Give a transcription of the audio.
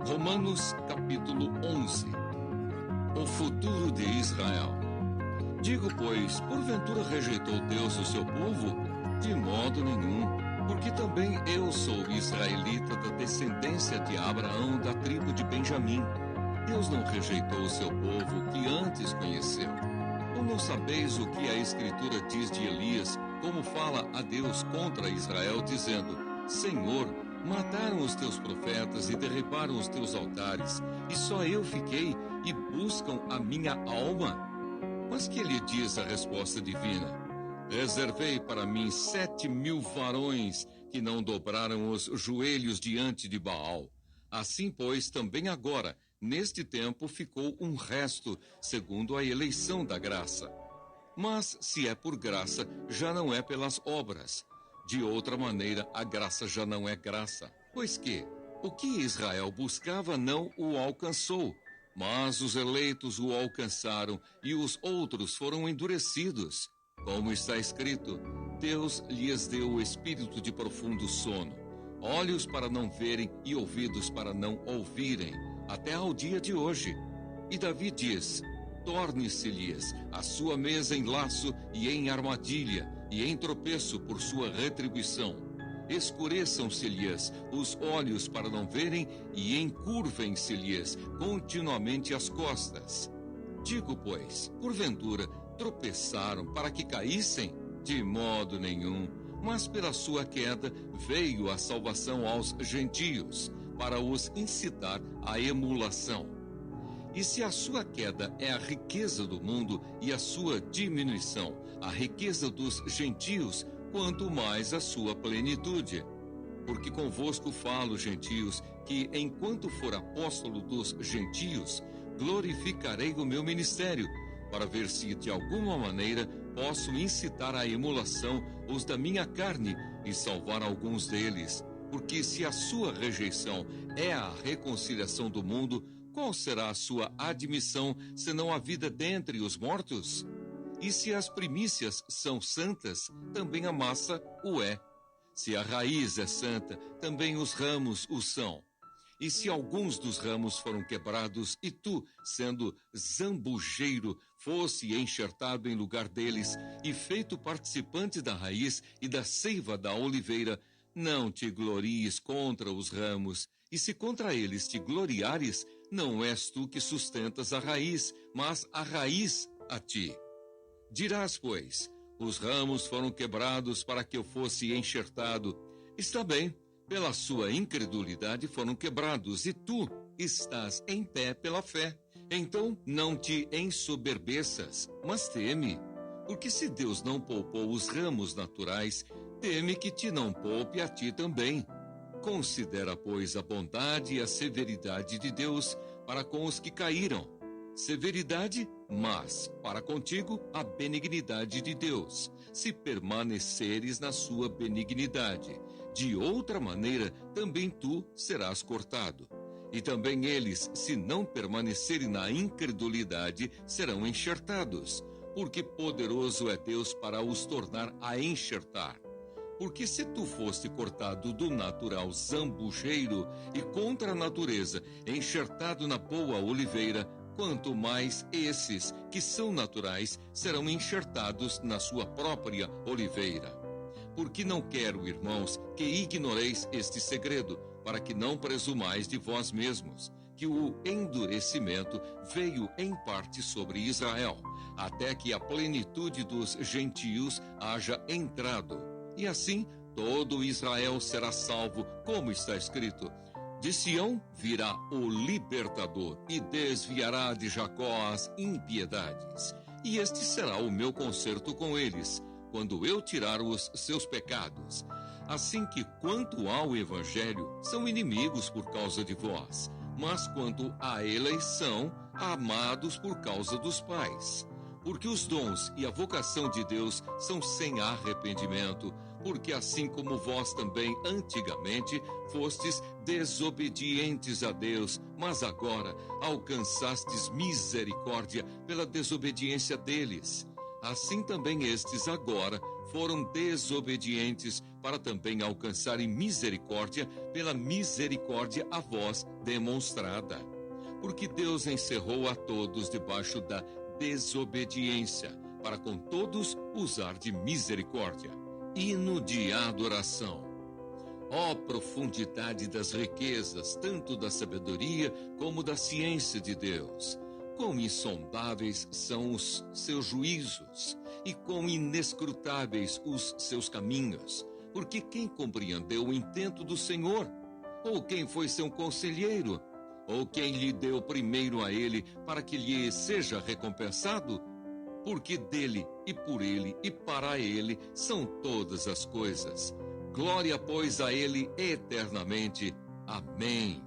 Romanos capítulo 11. O futuro de Israel. Digo, pois, porventura rejeitou Deus o seu povo? De modo nenhum, porque também eu sou israelita da descendência de Abraão, da tribo de Benjamim. Deus não rejeitou o seu povo que antes conheceu. Ou não sabeis o que a Escritura diz de Elias, como fala a Deus contra Israel, dizendo: Senhor, mataram os teus profetas e derribaram os teus altares, e só eu fiquei, e buscam a minha alma? Mas que lhe diz a resposta divina? Reservei para mim 7.000 varões que não dobraram os joelhos diante de Baal. Assim, pois, também agora, neste tempo, ficou um resto, segundo a eleição da graça. Mas, se é por graça, já não é pelas obras. De outra maneira, a graça já não é graça. Pois que, o que Israel buscava não o alcançou, mas os eleitos o alcançaram e os outros foram endurecidos. Como está escrito, Deus lhes deu o espírito de profundo sono, olhos para não verem e ouvidos para não ouvirem, até ao dia de hoje. E Davi diz: torne-se-lhes a sua mesa em laço e em armadilha, e em tropeço por sua retribuição. Escureçam-se-lhes os olhos para não verem, e encurvem-se-lhes continuamente as costas. Digo, pois, porventura tropeçaram para que caíssem? De modo nenhum, mas pela sua queda veio a salvação aos gentios, para os incitar à emulação. E se a sua queda é a riqueza do mundo e a sua diminuição a riqueza dos gentios, quanto mais a sua plenitude. Porque convosco falo, gentios, que enquanto for apóstolo dos gentios, glorificarei o meu ministério, para ver se de alguma maneira posso incitar à emulação os da minha carne e salvar alguns deles. Porque se a sua rejeição é a reconciliação do mundo, qual será a sua admissão, senão a vida dentre os mortos? E se as primícias são santas, também a massa o é. Se a raiz é santa, também os ramos o são. E se alguns dos ramos foram quebrados, e tu, sendo zambujeiro, fosse enxertado em lugar deles, e feito participante da raiz e da seiva da oliveira, não te glories contra os ramos. E se contra eles te gloriares, não és tu que sustentas a raiz, mas a raiz a ti. Dirás, pois, os ramos foram quebrados para que eu fosse enxertado. Está bem, pela sua incredulidade foram quebrados, e tu estás em pé pela fé. Então não te ensoberbeças, mas teme. Porque se Deus não poupou os ramos naturais, teme que te não poupe a ti também. Considera, pois, a bondade e a severidade de Deus para com os que caíram. Severidade, mas para contigo a benignidade de Deus, se permaneceres na sua benignidade. De outra maneira, também tu serás cortado. E também eles, se não permanecerem na incredulidade, serão enxertados, porque poderoso é Deus para os tornar a enxertar. Porque se tu foste cortado do natural zambujeiro e contra a natureza, enxertado na boa oliveira, quanto mais esses, que são naturais, serão enxertados na sua própria oliveira. Porque não quero, irmãos, que ignoreis este segredo, para que não presumais de vós mesmos, que o endurecimento veio em parte sobre Israel, até que a plenitude dos gentios haja entrado. E assim, todo Israel será salvo, como está escrito: de Sião virá o libertador, e desviará de Jacó as impiedades. E este será o meu concerto com eles, quando eu tirar os seus pecados. Assim que, quanto ao evangelho, são inimigos por causa de vós, mas quanto à eleição, amados por causa dos pais. Porque os dons e a vocação de Deus são sem arrependimento, porque assim como vós também antigamente fostes desobedientes a Deus, mas agora alcançastes misericórdia pela desobediência deles. Assim também estes agora foram desobedientes para também alcançarem misericórdia pela misericórdia a vós demonstrada. Porque Deus encerrou a todos debaixo da desobediência, para com todos usar de misericórdia. Hino de adoração. Ó profundidade das riquezas, tanto da sabedoria como da ciência de Deus! Quão insondáveis são os seus juízos, e quão inescrutáveis os seus caminhos! Porque quem compreendeu o intento do Senhor? Ou quem foi seu conselheiro? Ou quem lhe deu primeiro a ele, para que lhe seja recompensado? Porque dele, e por ele, e para ele são todas as coisas. Glória, pois, a ele eternamente. Amém.